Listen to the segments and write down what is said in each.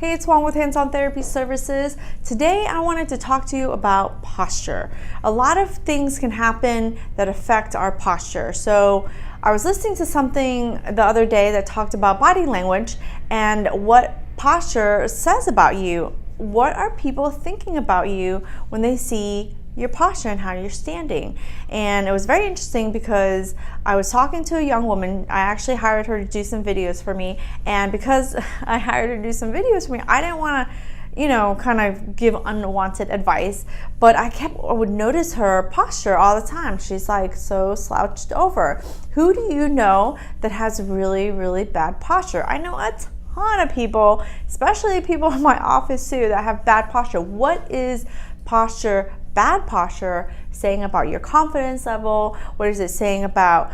Hey, it's Juan with Hands On Therapy Services. Today I wanted to talk to you about posture. A lot of things can happen that affect our posture. So I was listening to something the other day that talked about body language and what posture says about you. What are people thinking about you when they see your posture and how you're standing? And it was very interesting because I was talking to a young woman. I actually hired her to do some videos for me, and because I hired her to do some videos for me, I didn't want to kind of give unwanted advice, but I would notice her posture all the time. She's like so slouched over. Who do you know that has really, really bad posture? I know a ton of people, especially people in my office too, that have bad posture. What is bad posture saying about your confidence level? What is it saying about,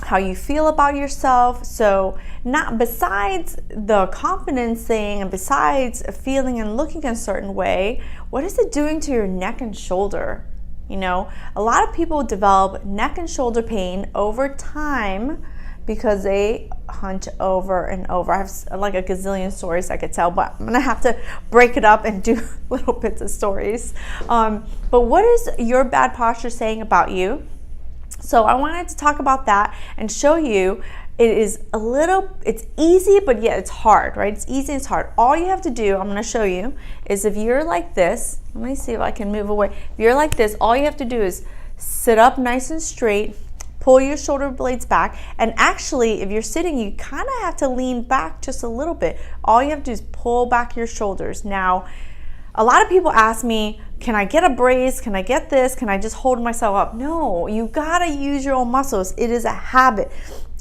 how you feel about yourself? So not besides the confidence thing and besides feeling and looking a certain way, what is it doing to your neck and shoulder? A lot of people develop neck and shoulder pain over time because they hunch over and over. I have like a gazillion stories I could tell, but I'm gonna have to break it up and do little bits of stories. But what is your bad posture saying about you? So I wanted to talk about that and show you it's easy, but yet it's hard, right? It's easy and it's hard. All you have to do, I'm gonna show you, is if you're like this, let me see if I can move away. If you're like this, all you have to do is sit up nice and straight, pull your shoulder blades back, and actually if you're sitting, you kind of have to lean back just a little bit. All you have to do is pull back your shoulders. Now, a lot of people ask me, can I get a brace? Can I get this? Can I just hold myself up? No, you gotta use your own muscles. It is a habit.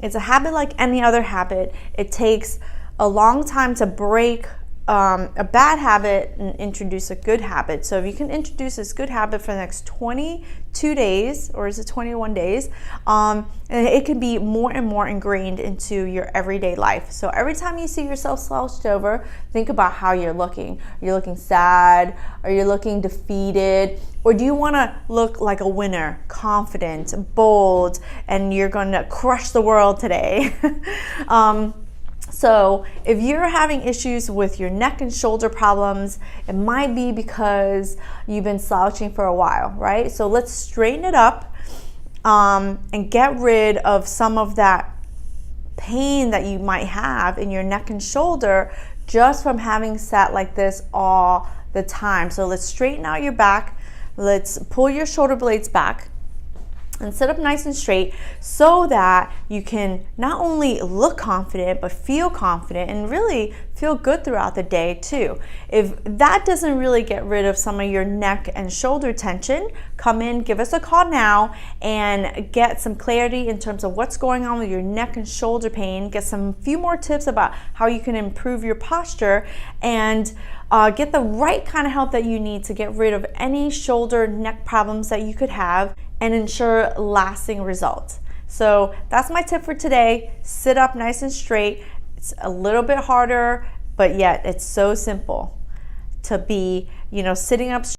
It's a habit like any other habit. It takes a long time to break a bad habit and introduce a good habit. So if you can introduce this good habit for the next 22 days, or is it 21 days, and it can be more and more ingrained into your everyday life. So every time you see yourself slouched over, think about how you're looking. Are you looking sad? Are you looking defeated? Or do you want to look like a winner, confident, bold, and you're going to crush the world today? So if you're having issues with your neck and shoulder problems, it might be because you've been slouching for a while, right? So let's straighten it up and get rid of some of that pain that you might have in your neck and shoulder just from having sat like this all the time. So let's straighten out your back. Let's pull your shoulder blades back and sit up nice and straight so that you can not only look confident, but feel confident and really feel good throughout the day too. If that doesn't really get rid of some of your neck and shoulder tension, come in, give us a call now and get some clarity in terms of what's going on with your neck and shoulder pain, get some few more tips about how you can improve your posture, and get the right kind of help that you need to get rid of any shoulder, neck problems that you could have and ensure lasting results. So that's my tip for today. Sit up nice and straight. It's a little bit harder, but yet it's so simple to be, sitting up